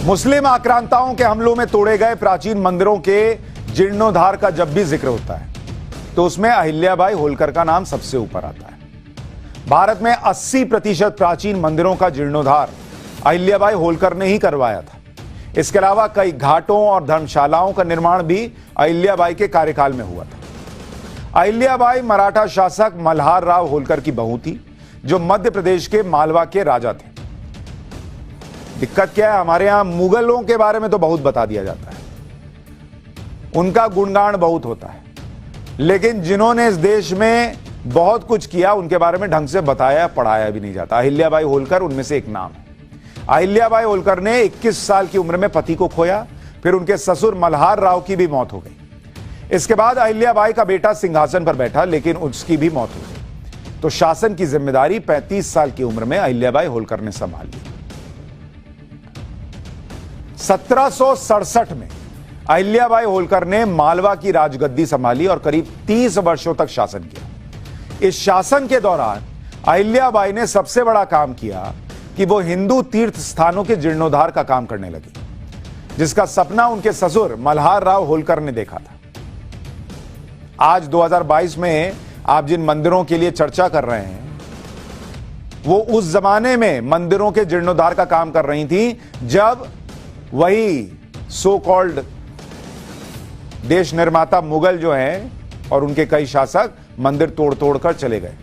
मुस्लिम आक्रांताओं के हमलों में तोड़े गए प्राचीन मंदिरों के जीर्णोद्धार का जब भी जिक्र होता है तो उसमें अहिल्याबाई होलकर का नाम सबसे ऊपर आता है। भारत में 80% प्राचीन मंदिरों का जीर्णोद्धार अहिल्याबाई होलकर ने ही करवाया था। इसके अलावा कई घाटों और धर्मशालाओं का निर्माण भी अहिल्याबाई के कार्यकाल में हुआ था। अहिल्याबाई मराठा शासक मल्हार राव होलकर की बहू थी, जो मध्य प्रदेश के मालवा के राजा थे। दिक्कत क्या है, हमारे यहां मुगलों के बारे में तो बहुत बता दिया जाता है, उनका गुणगान बहुत होता है, लेकिन जिन्होंने इस देश में बहुत कुछ किया उनके बारे में ढंग से बताया पढ़ाया भी नहीं जाता। अहिल्याबाई होलकर उनमें से एक नाम है। अहिल्याबाई होलकर ने 21 साल की उम्र में पति को खोया, फिर उनके ससुर मल्हार राव की भी मौत हो गई। इसके बाद अहिल्याबाई का बेटा सिंहासन पर बैठा, लेकिन उसकी भी मौत हो गई। तो शासन की जिम्मेदारी 35 साल की उम्र में अहिल्याबाई होलकर ने संभाल ली। 1767 में अहिल्याबाई होलकर ने मालवा की राजगद्दी संभाली और करीब 30 वर्षों तक शासन किया। इस शासन के दौरान अहिल्याबाई ने सबसे बड़ा काम किया कि वो हिंदू तीर्थ स्थानों के जीर्णोद्धार का काम करने लगी, जिसका सपना उनके ससुर मल्हार राव होलकर ने देखा था। आज 2022 में आप जिन मंदिरों के लिए चर्चा कर रहे हैं, वो उस जमाने में मंदिरों के जीर्णोद्धार का काम कर रही थी, जब वही सो कॉल्ड देश निर्माता मुगल जो हैं और उनके कई शासक मंदिर तोड़ तोड़कर चले गए।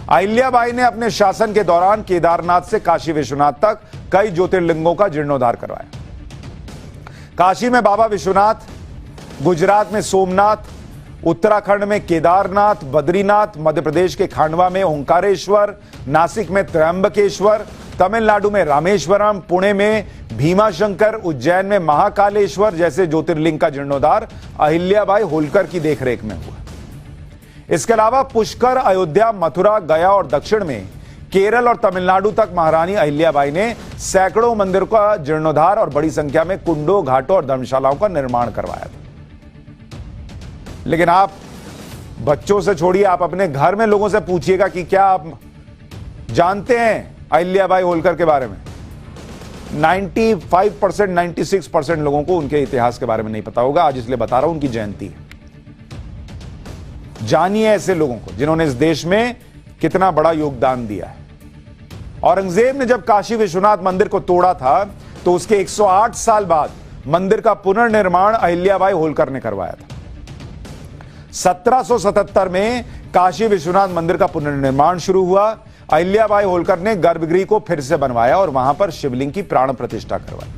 अहिल्याबाई ने अपने शासन के दौरान केदारनाथ से काशी विश्वनाथ तक कई ज्योतिर्लिंगों का जीर्णोद्धार करवाया। काशी में बाबा विश्वनाथ, गुजरात में सोमनाथ, उत्तराखंड में केदारनाथ, बद्रीनाथ, मध्य प्रदेश के खांडवा में ओंकारेश्वर, नासिक में त्र्यंबकेश्वर, तमिलनाडु में रामेश्वरम, पुणे में भीमाशंकर, उज्जैन में महाकालेश्वर जैसे ज्योतिर्लिंग का जीर्णोद्धार अहिल्याबाई होलकर की देखरेख में हुआ। इसके अलावा पुष्कर, अयोध्या, मथुरा, गया और दक्षिण में केरल और तमिलनाडु तक महारानी अहिल्याबाई ने सैकड़ों मंदिरों का जीर्णोद्धार और बड़ी संख्या में कुंडों, घाटों और धर्मशालाओं का निर्माण करवाया था। लेकिन आप बच्चों से छोड़िए, आप अपने घर में लोगों से पूछिएगा कि क्या आप जानते हैं अहिल्याबाई होलकर के बारे में। 95%, 96% लोगों को उनके इतिहास के बारे में नहीं पता होगा। आज इसलिए बता रहा हूं, उनकी जयंती है। जानिए ऐसे लोगों को जिन्होंने इस देश में कितना बड़ा योगदान दिया है। औरंगजेब ने जब काशी विश्वनाथ मंदिर को तोड़ा था, तो उसके 108 साल बाद मंदिर का पुनर्निर्माण अहिल्याबाई होलकर ने करवाया था। 1777 में काशी विश्वनाथ मंदिर का पुनर्निर्माण शुरू हुआ। अहिल्याबाई होलकर ने गर्भगृह को फिर से बनवाया और वहां पर शिवलिंग की प्राण प्रतिष्ठा करवाई।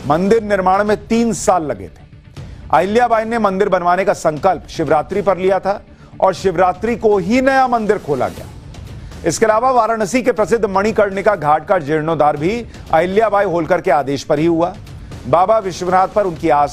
मंदिर निर्माण में 3 साल लगे थे। अहिल्याबाई ने मंदिर बनवाने का संकल्प शिवरात्रि पर लिया था और शिवरात्रि को ही नया मंदिर खोला गया। इसके अलावा वाराणसी के प्रसिद्ध मणिकर्णिका घाट का जीर्णोद्धार भी अहिल्याबाई होलकर के आदेश पर ही हुआ। बाबा विश्वनाथ पर उनकी आस्था